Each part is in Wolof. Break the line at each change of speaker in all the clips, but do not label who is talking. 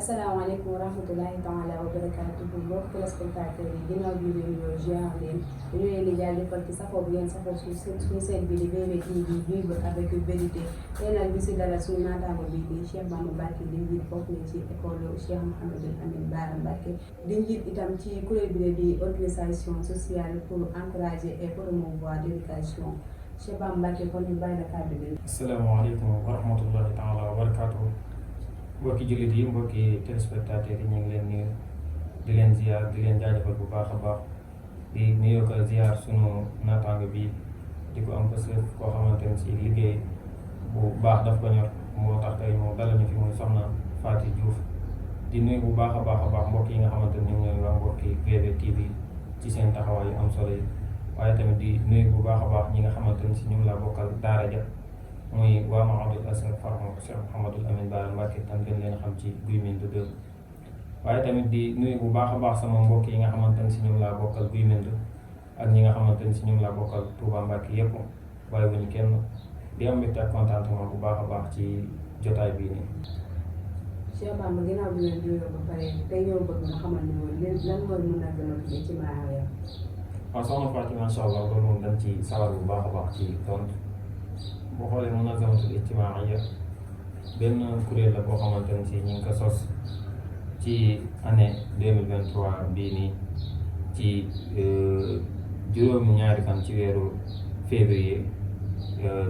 asalaamaaleykum wa rahmatulahi taala wa barakaatuhu mbokk téléspectateurs yi ginnaaw bi leen yoo ziar leen dañu leen di jaajëfal ci safoo bi ngeen safoo suñu seen bi di VV TV vivre avec vérité tey nag bi si dalal suñu naataango bi di Cheikh Bamba Mbacké di njiit foofu ne ci école Cheikh Mouhamadou Amine Bara Mbacké di njiit itam ci kuréel bi di organisation sociale pour encourager et promouvoir l'éducation Cheikh Bamba Mbacké kon ñu bàyyi la kàddu bi.
asalaamaaleykum wa rahmatulahi taala wa barakaatuhu mbokki jullit yi mbokki téléspectateurs yi ñu ngi leen nuyu di leen ziar di leen jaajëfal bu baax a baax di nuyoo ko ziar sunu naataango bi di ko am parce que koo xamante ne si liggéey bu baax daf ko ñor moo tax tey moo dalal ñu fi muy soxna Faty Diouf di nuyu bu baax a baax mbokk yi nga xamante ne ñu ngi wax mbokki VV TV ci seen taxawaay yu am solo yi waaye tamit di nuyu bu baax a baax ñi nga xamante ne si ñu ngi laa bokkal daara ja muy waa Mahadul Asar Farma Cheikh Mouhamadou Amine Bara Mbacké tam gën leen xam ci Guy Mbind 2 waaye tamit di nuyu bu baax a baax sama mbokk yi nga xamante ne si ñoom laa bokkal Guy Mbind ak ñi nga xamante ne si ñoom laa bokkal Touba Mbacké yëpp waaye wuñu kenn di am mbégte ak contentement bu baax a baax ci jotaay bii nii.
Cheikh Bamba ginnaaw bi leen nuyoo ba pare tey ñoo bëgg nga xamal ne woon lan mooy mën a gën a tuddee ci maaya.
waaw soxna Faty macha allah loolu moom dañ ci sawar bu baax a baax ci tontu. boo xoolee munazamatul ijtimaaiya benn kuréel la boo xamante ne si ñu ngi ko sos ci année 2023 bii nii ci juróom-ñaari fan ci weeru février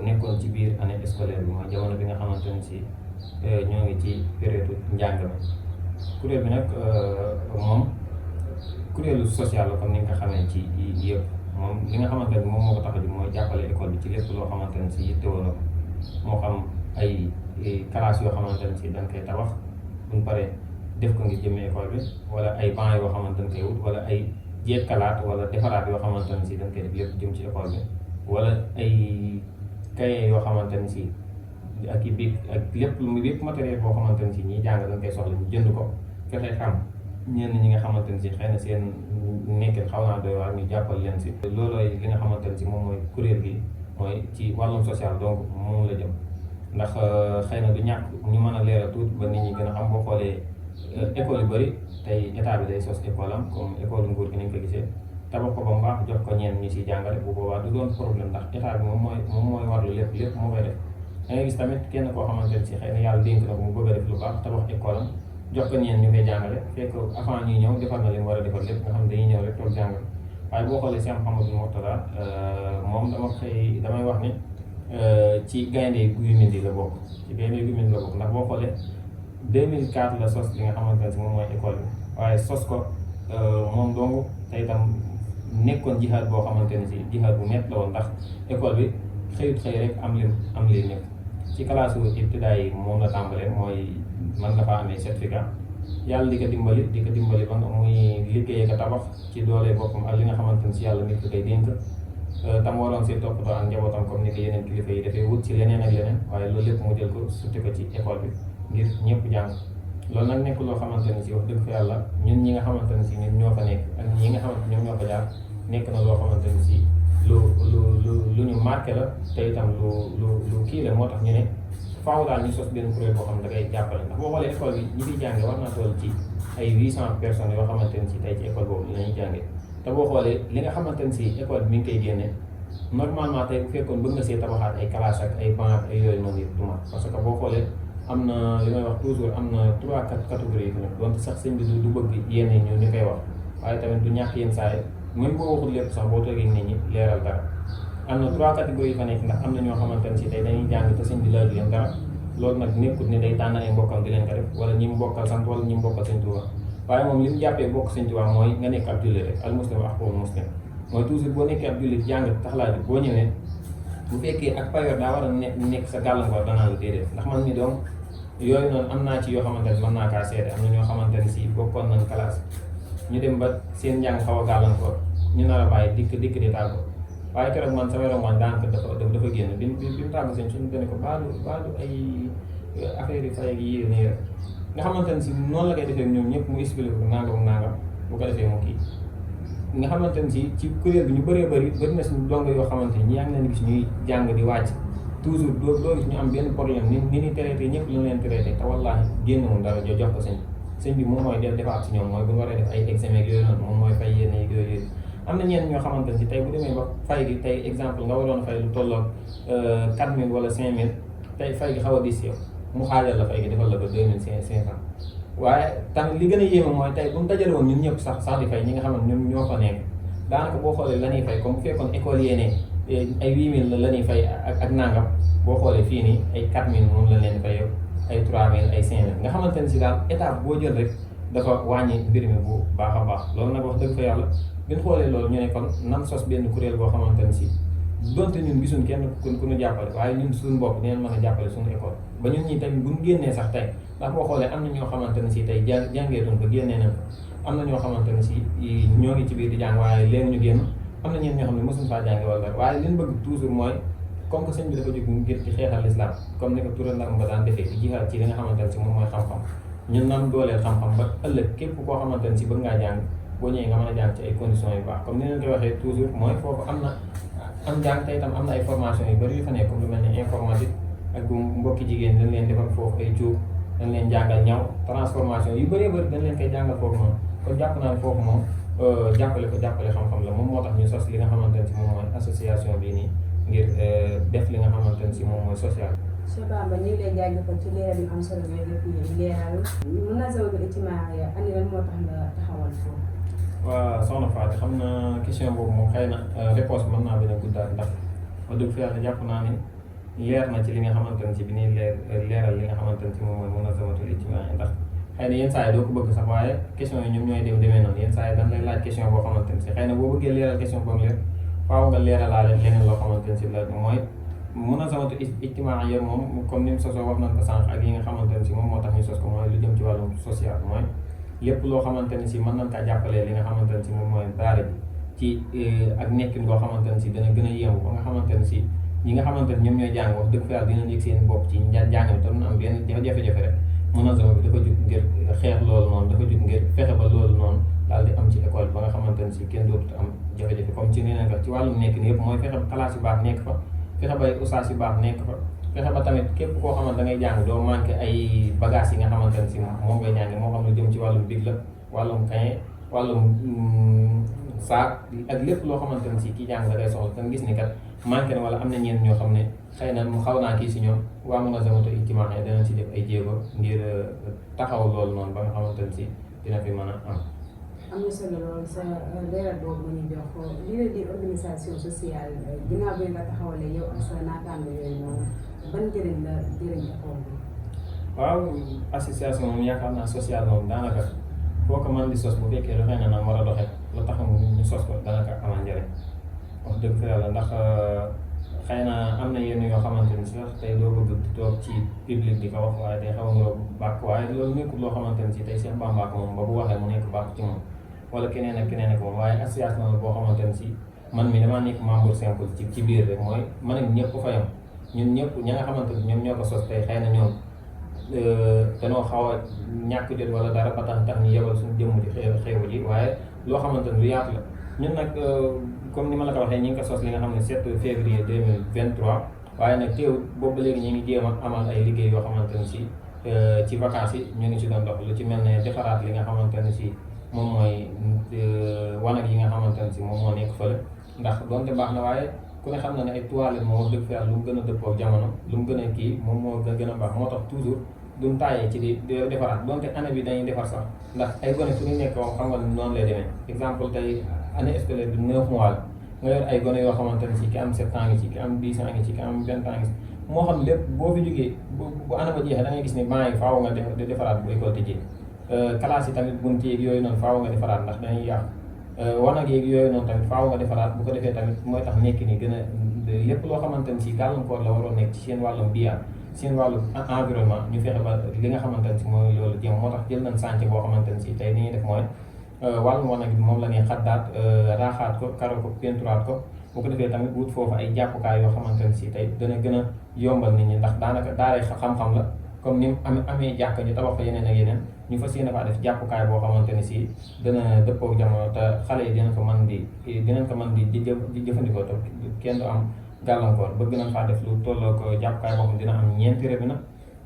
nekkoon ci biir année scolaire bi mooy jamono bi nga xamante ne si ñoo ngi ci période njàng mi kuréel bi nag moom kuréelu social la comme ni nga ko xamee ci yëpp. moom li nga xamante ne moom moo ko tax a jóg mooy jàppale école bi ci lépp loo xamante ne si yittewoo na ko moo xam ay classes yoo xamante ne si dañ koy tabax buñ paree def ko ngir jëmee école bi wala ay bancs yoo xamante ne koy wut wala ay jekkalaat wala defaraat yoo xamante ne si dañ koy def lépp jëm ci école bi wala ay cahier yoo xamante ne si ak i bic ak lépp matériel boo xamante ne si ñiy jàng dañ koy soxla ñu jënd ko fexe xam ñenn ñi nga xamante ne si xëy na seen nekkin xaw naa doy waar ñu jàppal leen si loolooy li nga xamante ne si moom mooy kuréel gi mooy ci wàllum social donc moom la jëm ndax xëy na du ñàkk ñu mën a leeral tuuti ba nit ñi gën a xam boo xoolee école yu bëri tey état bi day sos école am comme école nguur gi ni ñu ko gisee tabax ko ba mu baax jox ko ñenn ñi si jàngale bu boobaa du doon problème ndax état bi moom mooy warlu lépp moo koy def da ngay gis tamit kenn koo xamante ne si xëy na yàlla dénk na ko mu bëgg a def lu baax tabax école am jox ko ñeen ñu koy jàngale fekk avant ñuy ñëw defar na li mu war a defar lépp nga xam ne dañuy ñëw rek toog jàngale waaye boo xoolee Cheikh Mouhamadou Mourtada moom damay wax ni ci gaynde Guy Mbind la bokk ndax boo xoolee 2004 la sos li nga xamante ne si moom mooy école bi waaye sos ko moom dong te itam nekkoon jihaad boo xamante ne si jihaad bu métti la woon ndax école bi xëy rek am li nekk ci classe ibtidaay yi moom la tàmbalee mooy man nga faa amee certificat yàlla di ko dimbali ba nga muy liggéey ko tabax ci doole boppam ak li nga xamante ne si yàlla nit ko koy dénk tam waroon si toppatoo ak njabootam comme ni ko yeneen kilifa yi dafay wut ci leneen ak leneen waaye loolu lépp mu jël ko sutti ko ci école bi ngir ñëpp jàng loolu nag nekk loo xamante ne si wax dëgg fa yàlla ñun ñi nga xamante ne si ñun ñoo fa nekk ak ñi nga xamante ñoom ñoo fa jaar nekk na loo xamante ne si lu ñu marqué la te itam lu kii la moo tax ñu ne faaw daal ñu sos benn kuréel boo xam ne da ngay jàppale ndax boo xoolee école bi ñi fiy jànge war naa toll ci ay 800 personnes yoo xamante ne si tey ci école boobu la ñuy jànge te boo xoolee li nga xamante ne si école bi mi ngi koy génne normalement tey bu fekkoon bëgg nga see tabaxaat ay classes ak ay bancs ak ay yooyu noonu yëpp du mat parce que boo xoolee am na li may wax toujours am na 3 catégories yi donte sax sëñ bi du bëgg yenn ñu koy wax waaye tamit du ñàkk yenn saa yi même boo waxul lépp sax boo toogee nit ñi leeral dara am na 3 catégories yi fa nekk ndax am na ñoo xamante ne si tey dañuy jàng te sëñ bi laaju leen dara loolu nag nekkut ne day tànn ay mbokkam di leen ko def wala ñi mu bokkal sant wala ñi mu bokkal sëñ Tuubaa waaye moom li mu jàppee bokk sëñ Tuubaa mooy nga nekk ab jullit rek al muslim axul muslim mooy toujours boo nekkee ab jullit jàng tax laa ji boo ñëwee bu fekkee ak payoor daa war a nekk sa gàllankoor danaa la déedéet ndax man mi doom yooyu noonu am naa ci yoo xamante ne mën naa kaa seede am na ñoo xamante ne si bokkoon nañ classe ñu dem ba seen njàng xaw a gàllankoor ñu nar a bàyyi dikk di tàggu waaye keroog man sama rongoñ daanaka dafa génn bi mu tàggu seen suñu dene ko baalu ay affaire yi fay yi nii rek nga xamante ne si noonu la koy defee ñoom ñëpp mu expliqué ko nangam bu ko defee mu kii nga xamante ne si ci kuréel bi ñu bëri na suñu dongo yoo xamante ni ñi yaa ngi leen gis ñuy jàng di wàcc toujours doo gis ñu am benn problème ni ni traité ñëpp ñu leen traité te wallaahi génn moom dara jox ko sëñ sëñ bi moom mooy defaat si ñoom mooy bu ñu waree def ay examen ak yooyu noonu moom mooy fay yenn yeeg yooyu am na ñenn ñoo xamante ne si tey bu demee ba fay gi tey exemple nga waroon fay lu tolloog 4000 wala 5000 tey fay gi xaw a dis yow mu xaajal la fay gi defal la ko 2500 waaye tamit li gën a yéeme mooy tey bu ñu dajale woon ñun ñëpp sax di fay ñi nga xam ne ñoom ñoo fa nekk daanaka boo xoolee la ñuy fay comme bu fekkoon école yéene ay 8000 la ñuy fay ak nangam boo xoolee fii nii ay 4000 moom la leen fay ay 3000 ay 5000 nga xamante ne si daal étape boo jël rek dafa wàññi mbir mi bu baax a baax loolu nag wax dëgg fa yàlla bi ñu xoolee loolu ñu ne kon nan sos benn kuréel boo xamante ne si donte ñun gisuñ kenn ku ñu jàppale waaye ñun suñu bopp dinañ mën a jàppale suñu école ba ñun ñi tamit bu ñu génnee sax tey ndax boo xoolee am na ñoo xamante ne si tey jàngeetuñ ko génnee nañ ko am na ñoo xamante ne si ñoo ngi ci biir di jàng waaye léegi ñu génn am na ñeen ñoo xam ne mosuñ faa jànge wala dara waaye li ñu bëgg toujours mooy comme que sëñ bi dafa jóg ngir ci xeexal l'islam comme ni ko tural nag nga daan defee di jihaad ci li nga xamante ne si moom mooy xam-xam ñun nan dooleel xam-xam ba ëllëg képp koo xamante ne si bëgg ngaa jàng boo ñëwee nga mën a jàng ci ay conditions yu baax comme ni leen koy waxee toujours mooy foofu am na am jàng te itam am na ay formation yu bëri yu fa nekk comme lu mel ni informatique ak mbokki jigéen dañ leen defal foofu ay cuub dañ leen jàngal ñaw transformation yu bëree bëri dañ leen koy jàngal foofu noonu kon jàpp naa ne foofu moom jàppale xam-xam la moom moo tax ñu sos li nga xamante ne si moom mooy association bii nii ngir def li nga xamante ne si moom mooy social.
Cheikh Bamba ñu ngi lay jaajëfal ci leeral yu am solo yooyu def nii leeral Munazamatul Ijtimaiya ani lan moo tax nga taxawal foofu.
waaw soxna Fatou xam na question boobu moom xëy na réponse mën naa bañ a guddaat ndax wax dëgg fa yàlla jàpp naa ne leer na ci li nga xamante ne si bi ñuy leeral li nga xamante ne si moom mooy Munazamatul Ijtimaiya ndax xëy na yenn saa yi doo ko bëgg sax waaye question yi ñoom ñooy demee noonu yenn saa yi dañ lay laaj question boo xamante ne si xëy na boo bëggee leeral question boobu leer faaw nga leeralaale leneen loo xamante ne si la mooy Munazamatul Ijtimaiya moom comme ni mu sosoo wax nañ ko sànq ak yi nga xamante ne si moom moo tax ñu sos ko mooy lu jëm ci wàllum social mooy lépp loo xamante ne si mën nañ kaa jàppalee li nga xamante ne si moom mooy daara ji ci ak nekkin goo xamante ne si dana gën a yéemu ba nga xamante ne si ñi nga xamante ne ñoom ñooy jàng wax dëgg fa yàlla dinañ yëg seen bopp ci jàng mi te am benn jafe-jafe rek Munazama bi dafa jug ngir xeex loolu noonu dafa jug ngir fexe ba loolu noonu daal di am ci école ba nga xamante ne si kenn dootut am jafe-jafe comme ci neneen ka ci wàllum nekkin yëpp mooy fexe ba classe yu baax nekk fa fexe ba ustaas yu baax nekk fa fexe ba tamit képp koo xamante da ngay jàng doo manqué ay bagages yi nga xamante ne si moom ngay jàng moo xam ne jëm ci wàllum big la wàllum kaye wàllum saak ak lépp loo xamante ne si kii jàng da ngay soxla te gis ni kat manqué na wala am na ñeen ñoo xam ne xëy na mu xaw naa kii si ñoom waa Munazamatul Ijtimaiya danañ si def ay jéego ngir taxaw loolu noonu ba nga xamante ne si dina fi mën a am.
am na solo lool sa leeral boobu ñu jox li leen di organisation sociale ginnaaw bi nga taxawalee yow ak sa naataango yooyu noonu ban njëriñ la jëriñ école bi.
waaw association moom yaakaar naa sociale moom daanaka foo ko mën di sos bu fekkee doxee na nam war a doxee lu tax ñu sos ko daanaka amal njëriñ wax dëgg fa yàlla ndax xëy na am na yenn yoo xamante ni sax tey doo bëgg di toog ci public di ko wax waaye day xaw a ngoo bàkk waaye loolu nekkul loo xamante ni si tey Cheikh Bamba ko moom ba bu waxee mu nekk bàkk ci moom wala keneen ak moom waaye association la boo xamante ne si man mi damaa nekk membre simple ci biir rek mooy man ak ñëpp fa yam ñun ñëpp ña nga xamante ni ñoom ñoo ko sos tey xëy na ñoom danoo xaw a ñàkk jot wala dara ba tax ñu yebal suñu jëmm di xeewu ji waaye loo xamante ni lu yaatu la ñun nag comme ni ma la ko waxee ñi ngi ko sos li nga xam ne 7 février 2023 waaye nag teewul boobu ba léegi ñu ngi jéem a amal ay liggéey yoo xamante ne si ci vacances yi ñu ngi si doon dox lu ci mel ne defaraat li nga xamante ne si moom mooy wanag yi nga xamante ne si moom moo nekk fële ndax donte baax na waaye ku ne xam na ne ay toilettes moom wax dëgg fa yàlla lu mu gën a dëppoo jamono lu mu gën a kii moom moo gën a baax moo tax toujours duñ tàyyee ci di defaraat donte année bi dañuy defar sax ndax ay gone fu ñu nekk moom xam nga noonu lay demee exemple tey année scolaire bi 9 mois la nga yor ay gone yoo xamante ne si ki am 7 ans ngi ci ki am 10 ans ngi ci ki am 20 ans ngi ci moo xam lépp boo fi jógee bu année ba jeexee da ngay gis ne banc yi faaw nga defaraat bu école tëjee classe yi tamit bunt yeeg yooyu noonu faaw nga defaraat ndax dañuy yàq wanag yeeg yooyu noonu tamit faaw nga defaraat bu ko defee tamit mooy tax nekk ni gën a lépp loo xamante ne si gàllankoor la waroon nekk ci seen wàllum biya seen wàllu environnement ñu fexe ba li nga xamante ne si mooy loolu jéem moo tax jël nañ chantier boo xamante ne si tey li ñuy def mooy wàllum wanag bi moom la ñuy xaddaat raaxaat ko karo ko peinturaat ko bu ko defee tamit wut foofu ay jàppukaay yoo xamante ne si tey dana gën a yombal nit ñi ndax daanaka daaray xam-xam la comme ni mu amee jàkk ñu tabax fa yeneen ak yeneen ñu fas yéene faa def jàppukaay boo xamante ne si dana dëppoo jamono te xale yi dinañ ko mën di jëfandikoo te kenn du am gàllankoor bëgg nañ faa def lu tolloo ko jàppukaay boo xam dina am ñeenti robinet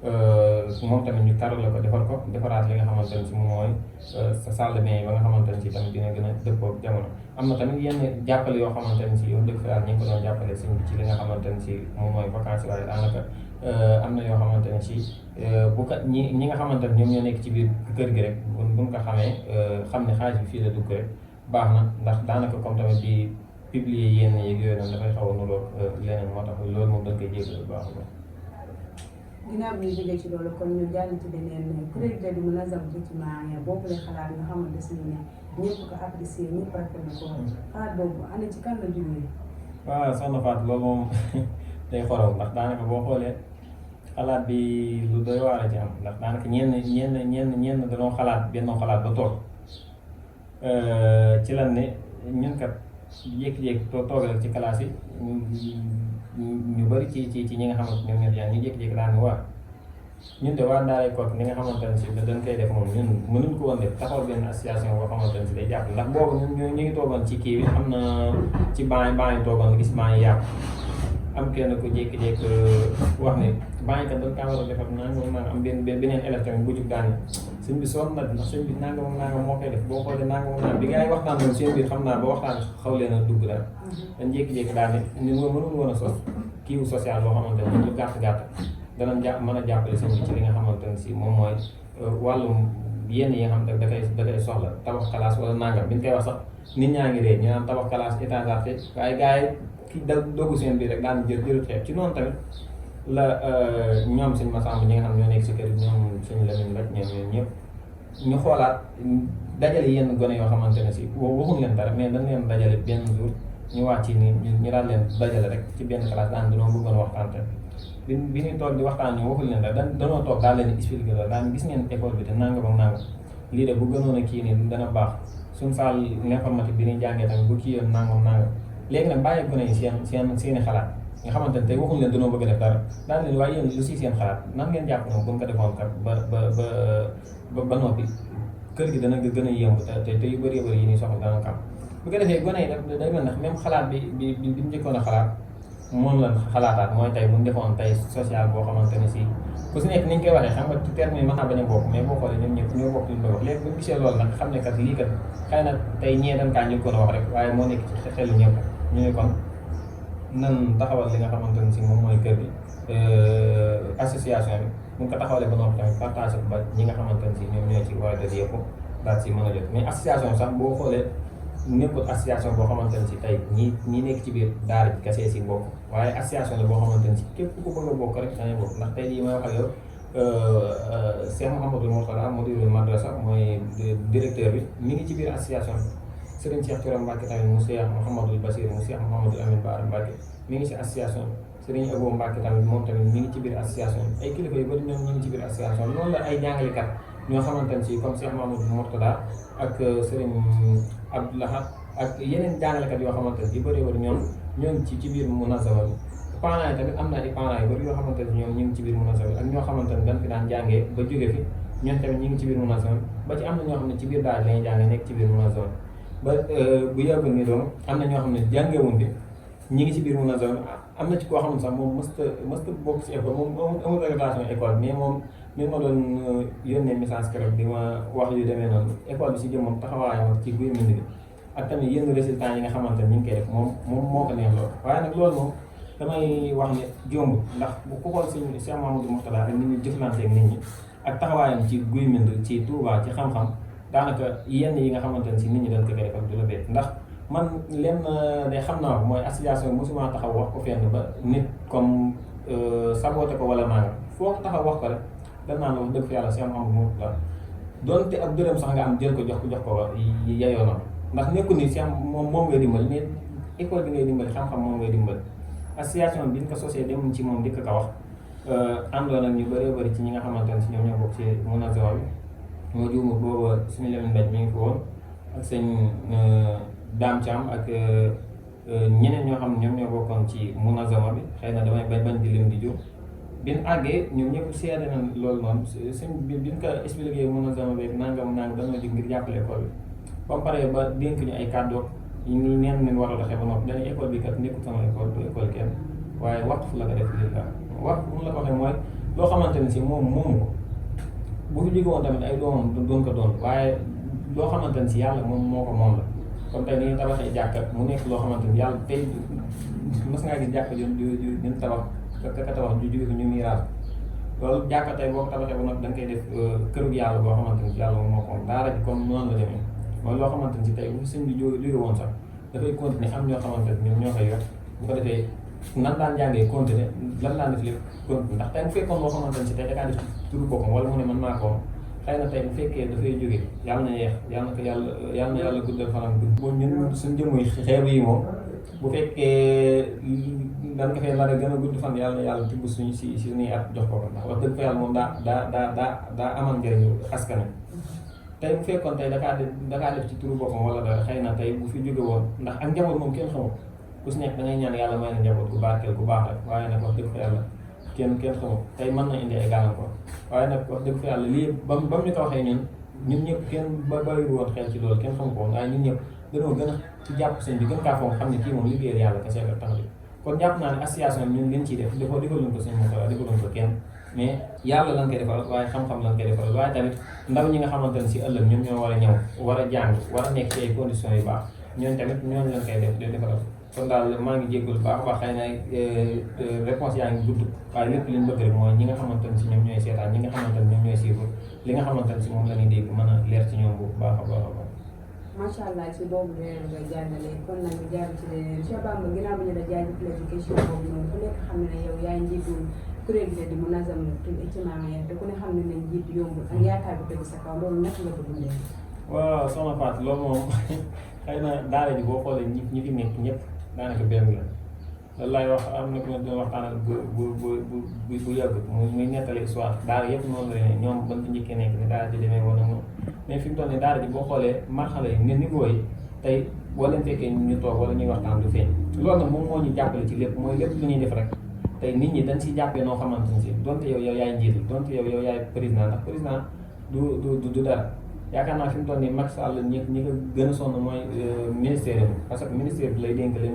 moom tamit ñu taral ko defaraat li nga xamante ne si moom mooy sa salle de bain yi ba nga xamante ne si tamit dina gën a dëppoo ak jamono. am na tamit yenn jàppale yoo xamante ne si yow dëgg fa yàlla ñu ngi ko doon jàppale sëñ bi ci li nga xamante ne si moom mooy vacances waaye daanaka am na yoo xamante ne si bu ko ñi nga xamante ne ñoom ñoo nekk ci biir kër gi rek buñ ko xamee xam ne xaalis bi fii la dugg rek baax na ndax daanaka comme tamit di publier yenn yeeg yooyu noonu dafay xaw a nuroog leneen moo tax loolu moom dañ koy jégalu bu baax a baax.
ginnaaw bi ñu jógee ci loolu kon ñu jàll ci beneen kuréel bi Munazam Ijtimaiya boobu la xalaat nga xamante ne ñëpp ko apprécié ñëpp rafetlu ko xalaat boobu ana ci kan la jógee.
waaw soxna Fatou loolu moom day xorom ndax daanaka boo xoolee xalaat bi lu doy waar ci am ndax daanaka ñenn dañoo xalaat benn xalaat ba toog ci lan ne ñun kat jékki-jékki toogal ci classe yi ñu bëri ci ñi nga xamante ñoom ñoo ñu jékki-jékki daan waa ñun de waa Daaray Kocc ni nga xamante ne si dañ koy def moom ñun mënuñ ko woon def taxawal benn association boo xamante ne si day jàpp ndax boobu ñun ñu ngi toogoon ci kii bi am na ci banc yi toogoon gis banc yi yàqu am kenn ku jékki-jékki wax ne banc yi kat dañ kaa war a defar nangam am beneen élève tamit bu jug daan sëñ bi sonn na ndax sëñ bi nangam moo koy def boo xoolee nangam bi gars yi waxtaan moom seen biir xam naa ba waxtaan xaw leen a dugg daal dañ jékki-jékki daal ne ñun mënuñu woon a sos kiiwu social boo xamante ne lu gàtt danañ mën a jàppale sëñ bi ci li nga xamante ne si moom mooy wàllum yenn yi nga xam ne da koy soxla tabax classe wala nangam bi ñu koy wax sax nit ñaa ngi ree ñu naan tabax classe étage arte waaye gars yi ki doggu seen biir rek daan jël xeeb ci noonu tamit la ñoom sëñ Massamba ñi nga xam ñoo nekk si kër yi ñoom sëñ Lamine rek ñoom ñëpp ñu xoolaat dajale yenn gone yoo xamante ne si waxuñ leen dara mais dañ leen dajale benn jour ñu wàcc ni ñu daal leen dajale rek ci benn classe daan dañoo bëggoon waxtaan te bi ñuy toog di waxtaan ñu waxuñ leen dara dañoo toog daal leen expliqué la daan gis ngeen école bi te nangam ak nangam lii de bu gënoon a kii nii dana baax suñ saal l'informatique bi ñuy jàngee tamit bu kii yoon nangam léegi nag bàyyi gone yi seeni xalaat nga xamante ne tey waxuñ leen dañoo bëgg a def dara daal leen waaye yéen lu si seen xalaat nan ngeen jàpp ne bu ñu ko defoon kat ba noppi kër gi dana gën a yëngu te yu bëri yi ñuy soxla dana kam bu ko defee gone yi daf day mel ndax même xalaat bi mu njëkkoon a xalaat moom la xalaataat mooy tey bu ñu defoon tey social boo xamante ne si ku si nekk ni ñu koy waxee xam nga ci terme yi mën naa bañ a bokk mais boo xoolee ñoom ñëpp ñoo bokk li ñu koy wax léegi bu ñu gisee loolu nag xam ne kat lii kat xëy na tey ñee dañ kaa njëkkoon a wax rek waaye moo nekk ci xelu ñëpp ñu ne kon nan taxawal li nga xamante ne si moom mooy kër gi association bi bu ñu ko taxawalee ba noppi tamit partagé ko ba ñi nga xamante ne si ñoom ñoo ci war a def yëpp daal si mën a jot mais association sax boo xoolee nekkul association boo xamante ne si tey ñi nekk ci biir daara bi kese si bokk waaye association la boo xamante ne si képp ku bëgg a bokk rek dangay bokk ndax tey jii may wax ak yow Cheikh Mouhamadou Mourtada mudirul madrasa mooy directeur bi mi ngi ci biir association bi Serigne Cheikh Thioro Mbacke tamit mu Cheikh Mouhamadou Bassir mu Cheikh Mouhamadou Amine Bara Mbacke mi ngi ci association bi Serigne Abo Mbacke tamit moom tamit mi ngi ci biir association bi ay kilifa yu bëri ñoom ñu ngi ci biir association bi noonu la ay jàngalekat ñoo xamante ne si comme Cheikh Mouhamadou Mourtada ak Serigne Abdoulahat ak yeneen jàngalekat yoo xamante ne yu bëri ñoom ñoo ngi ci biir munazama bi parents yi tamit am na ay parents yu bëri yoo xamante ne ñoom ñu ngi ci biir munazama bi ak ñoo xamante ne dañ fi daan jàngee ba jóge fi ñoom tamit ñu ngi ci biir munazama bi ba ci am na ñoo xam ne ci biir daal lañuy jàngee nekk ci biir munazama bi ba bu yàggul ni doon am na ñoo xam ne jàngewuñ bi ñi ngi ci biir munazama bi am na ci koo xam ne sax moom mësta bokk ci école moom amul relation école mais moom mi ma doon yónnee message keroog di ma wax yu demee noonu école bi si jëm moom taxawaayam ci guy mbind bi ak tamit yenn résultats yi nga xamante ne ñu ngi koy def moom moo ko neex loolu waaye nag loolu moom damay wax ne jomb ndax bu ko xool sëñ Cheikh Mouhamadou Mourtada ak ni ñu jëflante ak nit ñi ak taxawaayam ci guy mbind ci Touba ci xam-xam daanaka yenn yi nga xamante ne si nit ñi dañ ko koy def ak du la bett ndax man lenn day xam naa ko mooy association mosuma taxaw wax ko fenn ba nit comme saboté ko wala nangam foo ko taxaw wax ko rek dañ naan la wax dëgg fa yàlla Cheikh Mouhamadou Mourtada donte ak dërëm sax nga am jël ko jox ko ba yeyoo na ndax nekkul ni Cheikh moom ngay dimbali mais école bi ngay dimbali xam-xam moom ngay dimbali association bi ñu ko sosee dem ci moom di ko wax àndoon ak ñu bëree bëri ci ñi nga xamante ne si ñoom ñoo bokk ci munazama bi moo juumul booba suñu Lamine Mbaj mi ngi fi woon ak sëñ Dame Thiam ak ñeneen ñoo xam ne ñoom ñoo bokkoon ci munazama bi xëy na damay bañ di leen di jóg bi ñu àggee ñoom ñëpp seede nañ loolu noonu sëñ bi ñu ko expliqué munazama bi nangam dañoo jóg ngir jàppale école bi ba mu paree ba dénk ñu ay kàddu yi nii neen leen war a doxee ba noppi dañuy école bi kat nekkul sama école du école kenn waaye waqf la ko def lillah waqf mun la ko waxee mooy loo xamante ni si moom moomu ko bu fi jóge woon tamit ay doomam doon ko doon waaye loo xamante ni si yàlla moom moo ko moom la kon tey ni ñu tabaxee jàkka mu nekk loo xamante ni yàlla tey mës ngaa gis jàkka ñu tabax ka tabax ju jóge ko ñu miiraas loolu jàkka tey boo ko tabaxee ba nag da nga koy def kërug yàlla boo xamante ni si yàlla moom moo ko moom daara ji comme noonu la demee mooy loo xamante ni si tey bu sëñ bi jóge woon sax dafay continuer am ñoo xamante ni ñoom ñoo koy yor bu ko defee nan daan jàngee continuer lan daan def lépp continuer ndax tey bu fekkoon loo xamante ni si tey da kaa def turu boppam wala mu ne man maa ko xëy na tey bu fekkee dafay jógee yàlla na yeex yàlla na ko yàlla guddal fanam boo ñun suñ jëmuy xeebu yi moom bu fekkee dañ ko fee nar a gën a gudd fan yàlla na yàlla tibb suñu si suñuy at jox ko ndax wax dëgg fa yàlla moom daa amal njëriñu askan tey bu fekkoon tey dakaa def ci turu boppam wala dara xëy na tey bu fi jóge woon ndax ak njaboot moom kenn xamul ku si nekk da ngay ñaan yàlla may na njaboot gu barkeel gu baax rek waaye nag wax dëgg fa yàlla kenn xamul tey mën na indi ay gàllankoor waaye nag wax dëgg fa yàlla lii ba mu ñu ko waxee ñun ñëpp kenn bàyyiwul woon xel ci loolu kenn xamu ko woon waaye ñun ñëpp dañoo gën a ci jàpp sëñ bi gën kaa foog xam ne kii moom liggéeyal yàlla kese la tax kon jàpp naa ne association bi ñun liñ ciy def defaluñ ko sëñ Moustapha defaluñ ko kenn mais yàlla lañ koy defal waaye xam-xam lañ koy defal waaye tamit ndaw ñi nga xamante ne si ëllëg ñoom ñoo war a ñëw war a jàng war a nekk ci ay conditions yu baax ñooñu tamit ñooñu lañ koy defaral kon daal maa ngi jéggul baax a baax xëy na réponse yaa ngi gudd waaye lépp li ñu bëgg rek mooy ñi nga xamante ne si ñoom ñooy seetaan ñi nga xamante ne ñoom ñooy suivre li nga xamante ne si moom la ñuy dégg mën a leer ci ñoom bu baax a baax a baax.
macha allah ci boobu leer nga jàngale kon nag ñu jaar ci leneen Cheikh Bamba ginnaaw bi ñu la jaajëfale ci question boobu noonu ku nekk xam ne ne yow yaay njiitu kuréel gi di Munazamatul Ijtimaiya te ku ne xam ne ne njiit yombul ak yaakaar bi tegu sa kaw loolu naka nga ko dundee.
waaw soxna Fatou loolu moom xëy na daara ji boo xoolee ñi fi nekk ñëpp daanaka benn la loolu laay wax am na ku ma doon waxtaanal bu yàggut muy nettali histoire daara yëpp noonu la ñoom ban fi njëkkee nekk ni daara ji demee woon ak moom mais fi mu toll nii daara ji boo xoolee marxala yi ne niveau yi tey boo leen fekkee ñu toog wala ñuy waxtaan du feeñ loolu nag moom moo ñu jàppale ci lépp mooy lépp lu ñuy def rek tey nit ñi dañ si jàppee noo xamante ni si donte yow yaay njiit donte yow yaay président ndax président du dara yaakaar naa fi mu toll nii Macky Sall ñi ko gën a sonn mooy ministère yi parce que ministère bi lay dénkale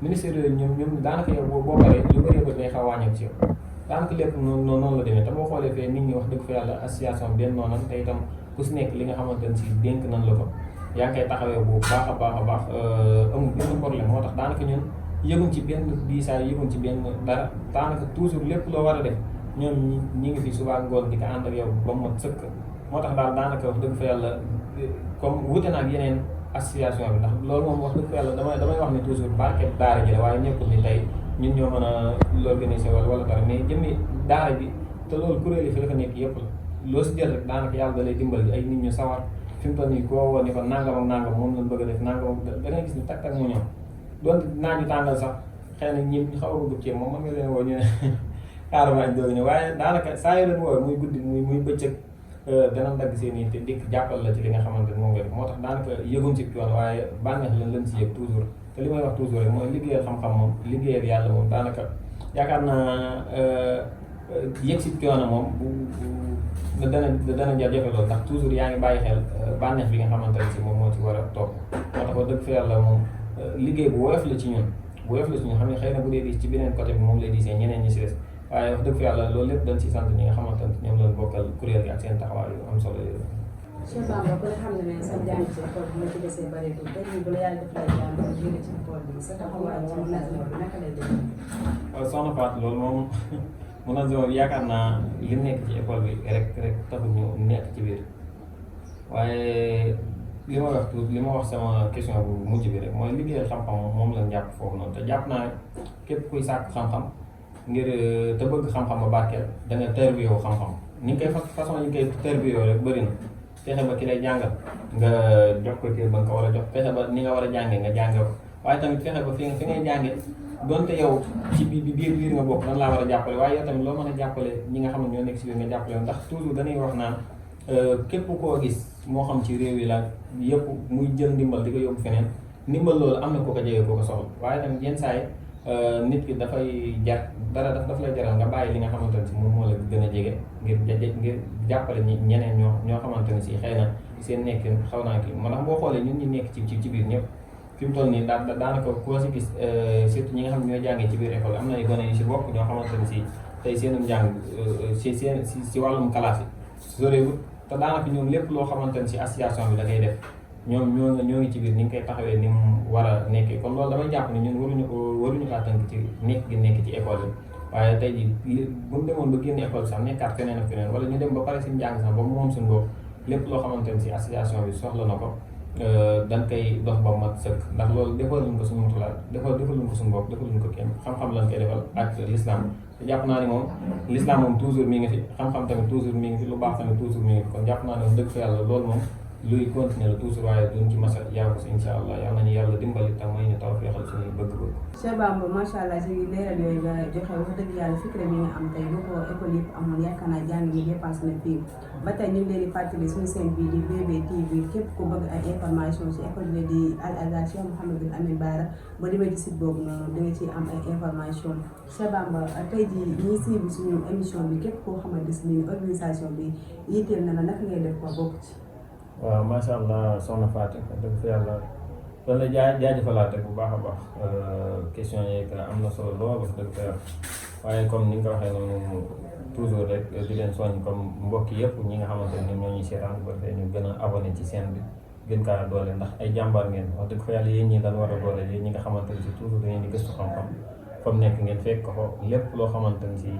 ministère yooyu ñoom daanaka yow boo paree lu bëri ba day xaw a wàññeeku ci yow daanaka lépp noonu la demee te boo xoolee fee nit ñi wax dëgg fa yàlla association benn noonam te itam ku si nekk li nga xamante ne si dénk nan la ko yaa ngi koy taxawee bu baax a baax amul benn problème moo tax daanaka ñun yëguñ ci benn diisaay yëguñ ci benn dara daanaka toujours lépp loo war a def ñoom ñi ngi fi suba ngoon di ko ànd ak yow ba mu mat sëkk moo tax daal daanaka wax dëgg fa yàlla comme wute na ak yeneen association bi ndax loolu moom wax dëgg fa yàlla damay wax ne toujours barke daara ji la waaye nekkul ni tey ñun ñoo mën a l'organiser wala dara mais jëmmi daara bi te loolu kuréel yi fi la ko nekk yëpp la loo si jël rek daanaka yàlla da lay dimbali ay nit ñu sawar fi mu toll nii koo woo ni ko nangam ak nangam moom lañ bëgg a def nangam da ngay gis ni tak mu ñëw doon naa ñu tàngal sax xëy na ñi xaw a bëgg ceeb moom mën nga leen woo ñu ne carrément ñu doog ñëw waaye daanaka saa yoo leen woo muy guddi muy bëccëg danañ dagg seen i te dikk jàppal la ci li nga xamante ne moom nga def moo tax daanaka yëguñ ci yoon waaye bànneex lañ si yëg toujours te li may wax toujours rek mooy liggéeyal xam-xam moom liggéeyal yàlla moom daanaka yaakaar naa yëg si coono moom bu dana jafe loolu ndax toujours yaa ngi bàyyi xel bànneex bi nga xamante ne si moom moo ci war a topp moo tax ba dëgg fa yàlla moom liggéey bu woyof la ci ñun bu woyof la ci ñun xam ne xëy na bu dee diis ci beneen côté bi moom lay diisee ñeneen ñi si des waaye wax dëgg fa yàlla loolu lépp dañ ci sant ñi nga xamante ne ñoom lañ bokkal kuréel gi ak seen taxawaay yu am solo yooyu.
Cheikh Bamba ku ne xam ne sa jàng ci école bi nga ci desee bëreetul tey jii bu la yàlla def lay jàng nga jóge ci école bi sa taxawaay ci Munazama bi naka lay demee.
waaw soxna Fatou loolu moom Munazama bi yaakaar naa li nekk ci école bi rek taxul ñu nekk ci biir waaye li ma wax sama question bu mujj bi rek mooy liggéeyal xam-xam moom lañ jàpp foofu noonu te jàpp naa képp kuy sàkk xam-xam ngir te bëgg xam-xam ba barkeel da nga tarbiyoo xam-xam ni nga koy façon yi nga koy tarbiyoo rek bëri na fexe ba ki lay jàngal nga jox ko kii ba nga ko war a jox fexe ba ni nga war a jàngee nga jàngee ko waaye tamit fexe ba fi ngay jàngee donte yow ci biir nga bokk nan laa war a jàppale waaye yow tamit loo mën a jàppale ñi nga xam ne ñoo nekk si biir nga jàppale ndax toujours dañuy wax naan képp koo gis moo xam ci réew yi la yëpp muy jël ndimbal di ko yóbbu feneen ndimbal loolu am na ko ko jege ko ko soxla waaye tamit yenn saa yi nit ki dafay jar dara daf lay jaral nga bàyyi li nga xamante ne si moom moo la gën a jege ngir jàppale ñeneen ñoo xamante ne si xëy na seen nekkin xaw naa kii moo tax boo xoolee ñun ñi nekk ci biir ñëpp fi mu toll nii daanaka koo si gis surtout ñi nga xam ne ñooy jàngee ci biir école am na ay gone yu si bokk ñoo xamante ne si tey seenum njàng si wàllum classe yi sorewut te daanaka ñoom lépp loo xamante ne si association bi da koy def ñoom ñoo ngi ci biir ni nga koy taxawee ni mu war a nekkee kon loolu damay jàpp ne ñun waruñu kaa tënk ci nekk ci école yi waaye tey jii bu ñu demoon ba génn école sax nekkaat feneen ak feneen wala ñu dem ba pare si njàng sax ba moom suñu bopp lépp loo xamante ne si association bi soxla na ko dañ koy dox ba mat sëkk ndax loolu defaluñ ko suñu mutulaat defaluñ ko suñu bopp defaluñ ko kenn xam-xam lañ koy defal ak l'islam te jàpp naa ne moom l'islam moom toujours mi ngi fi xam-xam tamit toujours mi ngi fi lu baax tamit toujours mi ngi fi kon jàpp naa ne moom dëgg fa yàlla loolu moom luy continuer la toujours waaye duñ ci masa yàgg si incha allah yal nañu yàlla dimbali tam may ñu taw feexal suñuy bëgg-bëgg.
Cheikh Bamba macha allah si leeral yooyu nga joxe wax dëgg yàlla fikre bi nga am tey bu ko école yëpp amoon yaakaar naa jàng mi dépassé na fii ba tey ñu ngi leen di fàttali suñu seen bii di BB TV képp ku bëgg ay information si école bi di Al Azhar Cheikh Mouhamadou Amine Bara ba demee ci site boobu noonu da nga ciy am ay information Cheikh Bamba tey jii ñiy suivre suñu émission bi képp koo xamante ni organisation bi yitteel na la naka ngay def ko bokk ci.
waaw macha allah soxna Fatou dëgg fa yàlla loolu la jaajëfalaate bu baax a baax question yi am na solo lool wax dëgg fa yàlla waaye comme ni nga ko waxee noonu toujours rek di leen soññ comme mbokk yëpp ñi nga xamante ne ñoo ñuy seetaan ba tey ñu gën a abonné ci chaîne bi gën kaa doole ndax ay jàmbaar ngeen wax dëgg fa yàlla yéen ñi dañ war a doole yéen ñi nga xamante ne si toujours dañuy di gëstu xam-xam fa mu nekk ngeen fekk ko lépp loo xamante ne si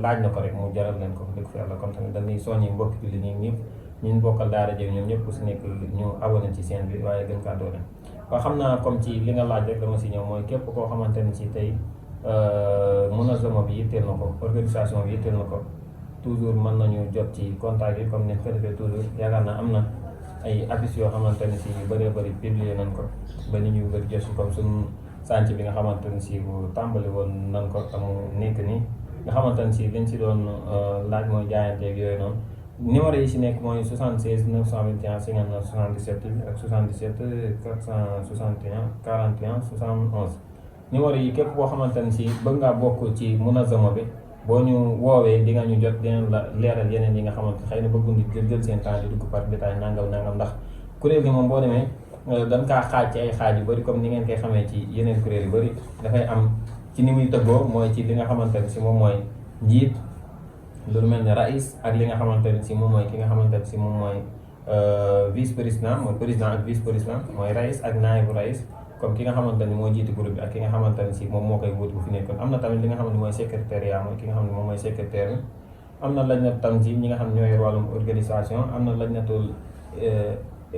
laaj na ko rek mu jaral leen ko wax dëgg fa yàlla kon tamit dañuy soññi mbokk bi li ñi ñëpp ñun bokkal daara jëg ñoom ñëpp ku si nekk ñu abonné ci chaîne bi waaye gën kaa doole waaw xam naa comme ci li nga laaj rek dama si ñëw mooy képp koo xamante ne si tey munazama bi yitteel na ko organisation bi yitteel na ko toujours mën nañu jot ci contact yi comme ni ko defee toujours yaakaar naa am na ay affiches yoo xamante ne si yu bëree bëri publier nañ ko ba nit ñu bëri jot si comme suñu sànc bi nga xamante ne si bu tàmbali woon nañ ko amu nekk nii nga xamante ne si liñ si doon laaj mooy jaayanteeg yooyu noonu numéro yi si nekk mooy 76 921 59 77 ak 77 461 41 71 numéro yi képp koo xamante ne si bëgg ngaa bokk ci munazama bi boo ñu woowee di nga ñu jot dinañ la leeral yeneen yi nga xamante xëy na bëgguñ di jël seen temps di dugg par détail nangam ndax kuréel gi moom boo demee dañ kaa xaaj ci ay xaaj yu bëri comme ni ngeen koy xamee ci yeneen kuréel yu bëri dafay am ci ni muy tëggoo mooy ci li nga xamante ne si moom mooy njiit lu mel ne rais ak li nga xamante ne si moom mooy ki nga xamante ne si moom mooy vice président mooy président ak vice président mooy rais ak naayibu rais comme ki nga xamante ne moo jiiti groupe bi ak ki nga xamante ne si moom moo koy wóotu bu fi nekkoon am na tamit li nga xam ne mooy secrétariat mooy ki nga xam ne moom mooy secrétaire bi am na lajnat tanzim ñi nga xam ne ñoo yor wàllum organisation am na lajnatul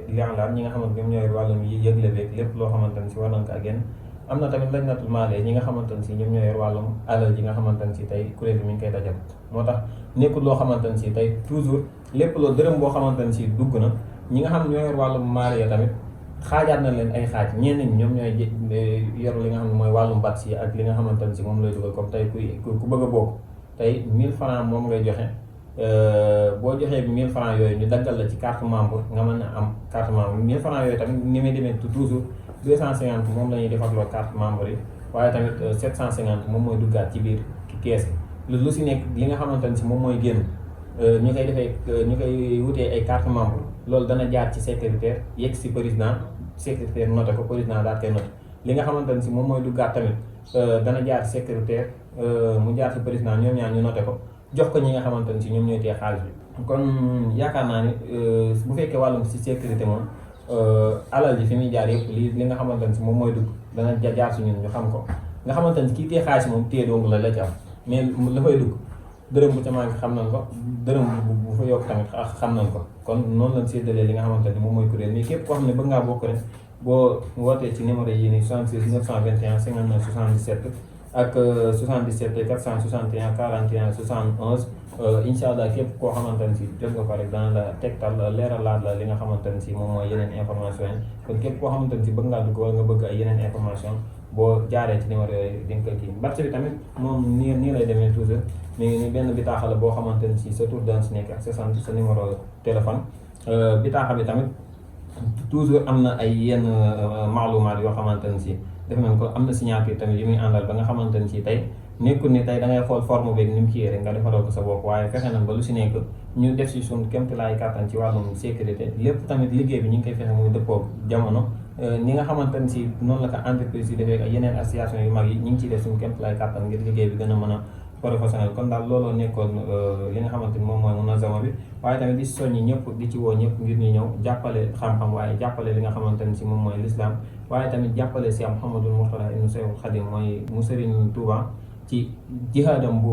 li'lam ñi nga xamante ñoom ñoo yor wàllum yëgle beeg lépp loo xamante ne si war nañ ko ak génn am na tamit lajnatul maale ñi nga xamante ne si ñoom ñoo yor wàllum alal ji nga xamante ne si tey kuréel bi mi ngi koy dajal moo tax nekkul loo xamante ne si tey toujours lépp loo dërëm boo xamante ne si dugg na ñi nga xam ne ñoo yor wàllum maale ya tamit xaajaat na leen ay xaaj ñenn ñi ñoom ñooy yor li nga xam ne mooy wàllum bat si ak li nga xamante ne si moom lay dugal comme tey ku bëgg a bokk tey 1000 francs moom ngay joxe boo joxee 1000 francs yooyu ñu daggal la ci carte membre nga mën a am carte membre 1000 francs yooyu tamit ni muy demee toujours 250 moom la ñuy defarloo carte membre yi waaye tamit 750 moom mooy duggaat ci biir kees gi lu si nekk li nga xamante ne si moom mooy génn ñu koy defee ñu koy wutee ay carte membre loolu dana jaar ci secrétaire yegg si président secrétaire noté ko président daal koy noté li nga xamante ne si moom mooy duggaat tamit dana jaar secrétaire mu jaar si président ñoom ñaar ñu noté ko jox ko ñi nga xamante ne si ñoom ñooy tee xaalis bi kon yaakaar naa ni bu fekkee wàllum si sécurité moom alal ji fi muy jaar yëpp li nga xamante ne si moom mooy dugg dana jaar si ñun ñu xam ko nga xamante ne kii tee xaalis moom téye dong la ci am mais la fay dugg dërëm bu ca manqué xam nañ ko dërëm bu fa yokk tamit xam nañ ko kon noonu lañ séddalee li nga xamante ne moom mooy kuréel mais képp koo xam ne bëgg ngaa bokk rek boo wootee ci numéro yi nii 76 921 59 77 ak 77 461 41 71 incha allah képp koo xamante ne si jot nga ko rek dana la tegtal leeralaat la li nga xamante ne si moom mooy yeneen information yi kon képp koo xamante ne si bëgg ngaa dugg wala nga bëgg ay yeneen information boo jaaree ci numéro yooyu di nga ko kii batch bi tamit moom nii lay demee toujours mi ngi nii benn bitaaxa la boo xamante ne si sa tur daan si nekk ak sa numéro téléphone bitaaxa bi tamit toujours am na ay yenn maalumaat yoo xamante ne si def nañ ko am na signature tamit yu muy àndal ba nga xamante ne si tey nekkul ni tey da ngay xool forme beeg ni mu kii rek nga defaral ko sa bopp waaye fexe nañ ba lu si nekk ñu def si suñ kéemtalaay kàttan ci wàllum sécurité lépp tamit liggéey bi ñu ngi koy fexe muy dëppoo jamono ni nga xamante ne si noonu la ko entreprise yi defee ak yeneen association yu mag yi ñu ngi ciy def suñu kéemtalaay kàttan ngir liggéey bi gën a mën a professionnel. kon daal looloo nekkoon li nga xamante ni moom mooy munazama bi waaye tamit di soññi ñëpp di ci woo ñëpp ngir ñu ñëw jàppale xam-xam waaye jàppale li nga xamante ni si moom mooy l'islam waaye tamit jàppale si am Mouhamadul Mourtada ibnu Cheikhul Khadim mooy mu Sëriñ Tuuba ci jihaadam bu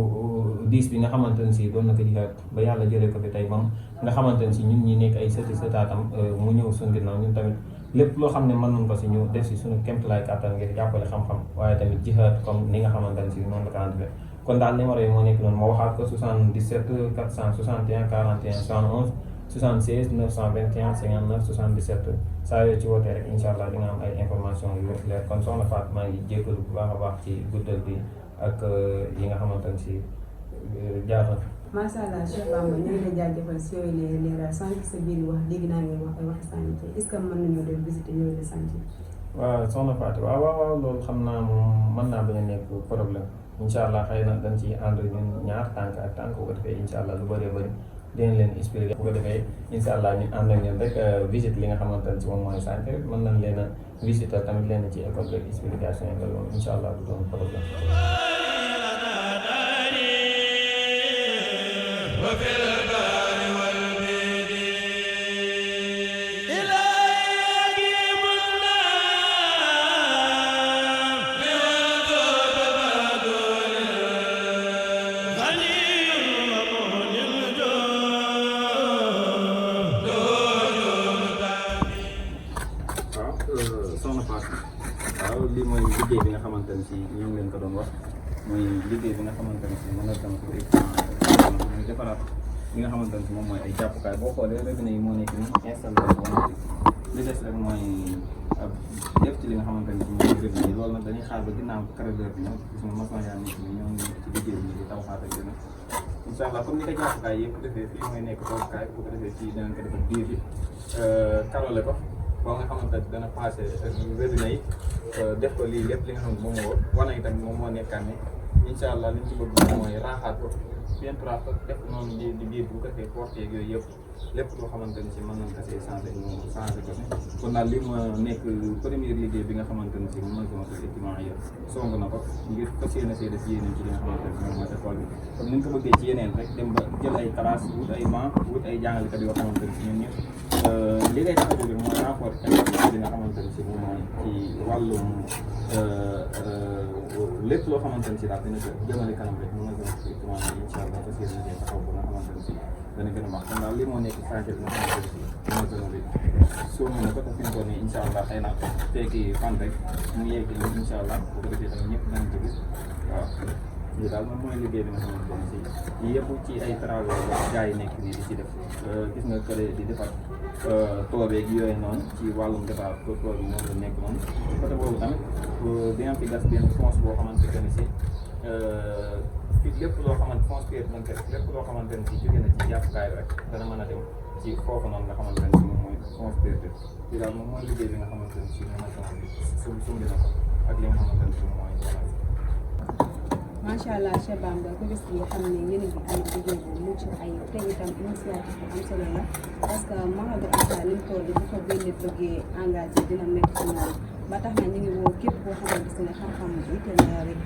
diis bi nga xamante ne si doon na ko jihaad ba yàlla jëlee ko fi tey moom nga xamante ne si ñun ñi nekk ay sëti sëtaatam mu ñëw suñu ginnaaw ñun tamit lépp loo xam ne mën nañ ko si ñu def si suñu kéemtalaay kàttan ngir jàppale xam-xam waaye tamit jihaad comme ni nga xamante ne si noonu la ko daan defee kon daal numéro yi moo nekk noonu ma waxaat ko 77 461 41 71 76 921 59 77 saa yoo ci wootee rek incha allah di nga am ay information yu leer kon soxna Fatou maa ngi jégalu bu baax a baax ci guddal bi ak yi nga xamante ne si jaar na.
macha allah Cheikh Bamba ñu ngi lay jaajëfal si yooyu les leeral sànq sa biir wax dégg naa ngeen wax ay waxi sànq est-ce que mën nañoo dem visiter yooyu la sànq.
waaw soxna Fatou waaw loolu xam naa moom mën naa bañ a nekk problème incha allah xëy na dañ ciy ànd ñun ñaar tànk ak tànk bu ko defee incha allah lu bëree bëri dinañ leen expliquer bu ko defee incha allah ñu ànd ak ñun rek visite li nga xamante ne si moom mooy sànq rek mën nañ leen a visiter tamit leen ci école de explication yi nga loolu incha allah du doon problème. waaw lii mooy liggéey bi nga xamante ne si ñoo ngi leen ko doon wax mooy liggéey bi nga xamante ne si mën na dem pour mooy defaraat li nga xamante ne si moom mooy ay jàppukaay boo xoolee robinet yi moo nekk nii installé li des rek mooy def ci li nga xamante ne si mooy robinet yi loolu nag dañuy xaar ba ginnaaw carreleur bi ñëw gis nga maçon yaa nekk nii ñoo ngi ci liggéey bi di taw xaar ak dina incha allah comme ni ko jàppukaay yëpp defee fii mooy nekk toogukaay bu ko defee fii dinañ ko defal biir bi karole ko boo nga xamante ne dana passé robinet yi def ko lii lépp li nga xam ne moom moo wane yi tamit moom moo nekkaan ne incha allah li ñu ci bëgg mooy raaxaat ko peinture ko def noonu di biir bu ko defee porte yeeg yooyu yëpp lépp loo xamante ni si mën nañ ko see changé ñu changé ko si kon daal li ma nekk première liggéey bi nga xamante ni si mën sama équipement yëpp song na ko ngir fas yéene see def yéeneen ci li nga xamante ni moom mooy école bi comme ni nga ko bëggee ci yeneen rek dem ba jël ay classe wut ay banc wut ay jàngalekat yoo xamante ni si ñun ñëpp li ngay tax a jóge mooy rapport li nga xamante ni si moom mooy ci wàllum lépp loo xamante ni si daal dina ko jëmale kanam rek mën na sama équipement yi incha allah fas yéene see taxaw ba nga xamante ni si dana gën a baax kon daal li moo nekk chantier bi nga xamante ne si mooy zone bi soo mën a ko te fi mu toll nii incha allah xëy na fekki fan rek mu yegg nii incha allah bu ko defee tamit ñëpp danañ ko gis waaw lii daal moom mooy liggéey bi nga xamante ne si yii yëpp ci ay travaux gars yi nekk nii di ci def gis nga kële di defar toobeeg yooyu noonu ci wàllum defar tool bi moom la nekk noonu côté boobu tamit dina fi gas benn fonce boo xamante ne si fii lépp loo xamante fonce pierre dañ ko def lépp loo xamante ne si jóge na ci jàppukaay rek dana mën a dem ci foofu noonu nga xamante ne si moom mooy fonce pierre bi daal moom mooy liggéey bi nga xamante ne si moom mooy sumbi na ko ak li nga xamante ne si moom mooy
macha allah Cheikh Bamba ku gis nga xam ne yéen a ngi am liggéey bu mucc ayib te itam initiative bu am solo la parce que Mouhamadou Anta ni mu toll bu ko benn bëggee engagé dina métti ci moom ba tax na ñu ngi woo képp koo xamante ne xam-xam itteel na rek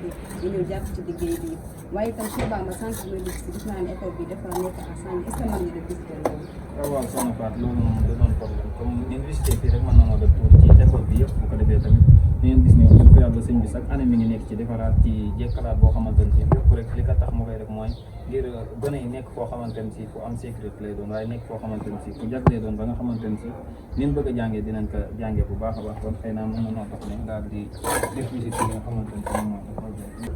ñu ñëw jàpp ci liggéey bi waaye itam Cheikh Bamba sànq may dugg si gis naa ne école bi dafa nekk à Sagne est-ce que mën nga def visiter loolu.
waaw soxna Fatou loolu moom da doon problème comme ni ñu visité fii rek mën na moo def tuur ci école bi yëpp bu ko defee tamit ni ngeen gis ne wax dëgg yàlla sëñ bi chaque année mi ngi nekk ci defaraat ci jekkalaat boo xamante ne si lépp rek li ko tax mu koy rek mooy ngir gone yi nekk foo xamante ne si fu am sécurité lay doon waaye nekk foo xamante ne si fu jag lay doon ba nga xamante ne si nin bëgg a jàngee dinañ ko jàngee bu baax a baax kon xëy naa mën na noo tax ne daal di def visite yi nga xamante ne si moom mooy école bi.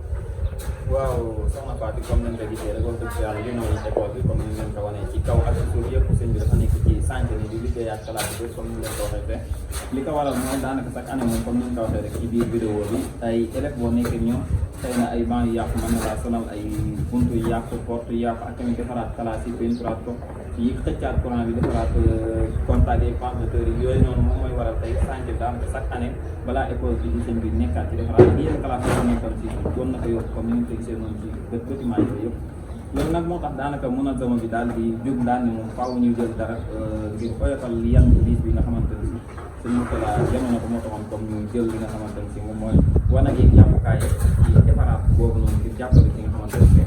waaw soxna Fatou comme nañ ko gisee rek wax dëgg yàlla li noonu école bi comme ni leen ko wanee ci kaw ak ci suuf yëpp sëñ bi dafa nekk ci sànq ni di liggéey ak classe bi comme ni leen ko waxee fee li ko waral mooy daanaka chaque année moom comme ni ñu ko waxee rek ci biir vidéo bi ay élèves boo nekkee ñoom xëy na ay bancs yu yàqu mën na laa sonal ay buntu yu yàqu porte yu yàqu ak tamit defaraat classe yi peinturaat ko yi xëccaat courant bi defaraat contact yi ventilateurs yi yooyu noonu moom mooy waral tey sànq daanaka chaque année balaa école bi di sëñ bi nekkaat ci defaraat ak yeneen classe yi nekkoon ci doon na ko yokk comme ni ñu ko gisee noonu ci bâtiment yi yëpp loolu nag moo tax daanaka mën a zama bi daal di jóg daal ne moom faaw ñu jël dara ngir oyofal yan biis bi nga xamante ne si
sëñ Mourtala jamono ko moo taxoon comme ñu jël li nga xamante ne si moom mooy wan ak yéen jàppukaay ci defaraat boobu noonu ngir jàppale ci nga xamante ne si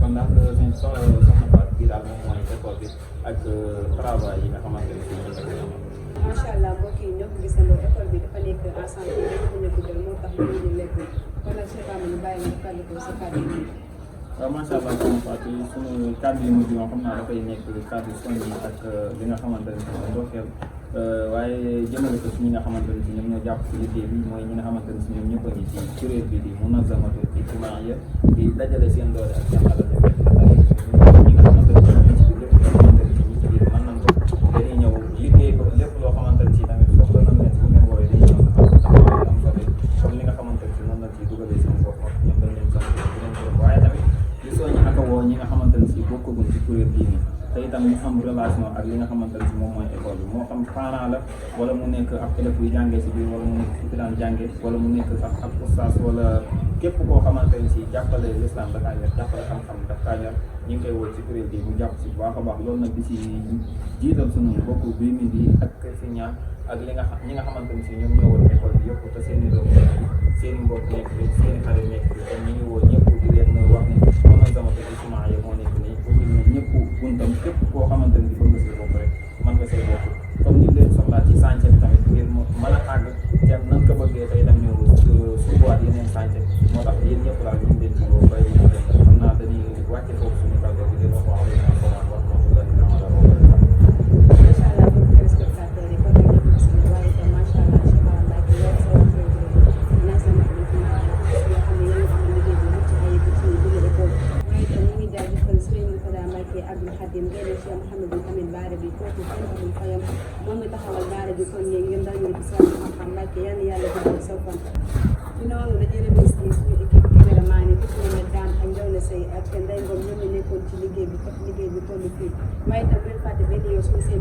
kon daal seen soxna Fatou bii daal moom mooy école bi ak travail yi nga xamante ne si ñu ngi koy amal.
macha allah mbokk yi ñoo ko gisandoo école bi dafa nekk ensemble bi dafa ñu guddal moo tax ñu ñu lekk kon nag Cheikh Amadou bàyyi nga kàddu ko sa kàddu yi.
waaw macha allah soxna Fatou sunu kàddu yi mujj moom xam naa dafay nekk kàddu soññi ak li nga xamante ne si mooy ndokkeel waaye jëmale ko ci ñi nga xamante ne si ñoom ñoo jàpp ci liggéey bi mooy ñi nga xamante ne si ñoom ñëpp a ngi ci kuréel bi di Munazamatu Ijtimaiya di dajale seen doole ak seen alal ñi nga xamante ne si ñoom ci biir lépp loo xamante ne si ñi ci biir mën nañ ko dañuy ñëw liggéey ko lépp loo xamante ne si tamit soxla nañ leen bu ngeen wooyee dañuy ñëw taxaw am solo comme li nga xamante ne si noonu lañ ciy dugalee seen bopp ñoom dañ leen sant di leen gërëm waaye tamit li soññi ak a woo ñi nga xamante ne si bokkaguñ ci kuréel bii nii te itam ñu am relation ak li nga xamante ne si moom mooy école bi moo xam parent la wala mu nekk ab élève buy jàngee si biir wala mu nekk fi daan jàngee wala mu nekk sax ab ustaas wala képp koo xamante ne si jàppale l'islam dafaa ñor jàppale xam-xam dafaa ñor ñu ngi koy woo ci kuréel bi mu jàpp si bu baax a baax loolu nag di si jiital sunu mbokk bi mi di ak si ñaan ak li nga xam ñi nga xamante ne si ñoom ñoo war école bi yëpp te seen i doom seen i mbokk nekk fi seen i xarit nekk fi kon ñu ngi woo ñëpp di leen wax ne Munazamatu Ijtimaiya moo nekk nii ubbil na ñëpp buntam képp koo xamante ne bëgg nga see bokk rek mën nga see bokk comme ni leen soxlaa ci chantier bi tamit ngir mën a àgg te nan ko bëggee tey dem ñëw suubaat yeneen chantier moo tax yéen ñëpp daal ñu ngi leen ci boobu bay xam naa dañuy wàcce foofu suñu kàddu di leen wax waaleykum salaam wa rahmatullahi taala wa barakatuh.
macha allah mbokk téléspectateurs yi kon nag ñoo ko gis ne waaye itam macha allah Cheikh Amadou Mbacke loolu sa wax naa sa mag bi yoo xam ne yéen a am liggéey bi mucc ayib ci biir école waaye itam ñu ngi jaajëfal Serigne Mourtada Mbacke Abdoul Khadim ngeen Cheikh Mouhamadou Amine Baara bi kooku kenn amul fayam moom mi taxawal daara ji kon ngeen ngeen dañu ci sa xam-xam Mbacke yal na yàlla guddal sa fan ci noonu dañuy remercier suñu équipe caméraman yi ku ci mel ne Dame ak Ndiawne Seye ak Ndeye Ngom ñoom ñu nekkoon ci liggéey bi fekk liggéey bi toll fii waaye itam leen fàtte benn yow suñu seen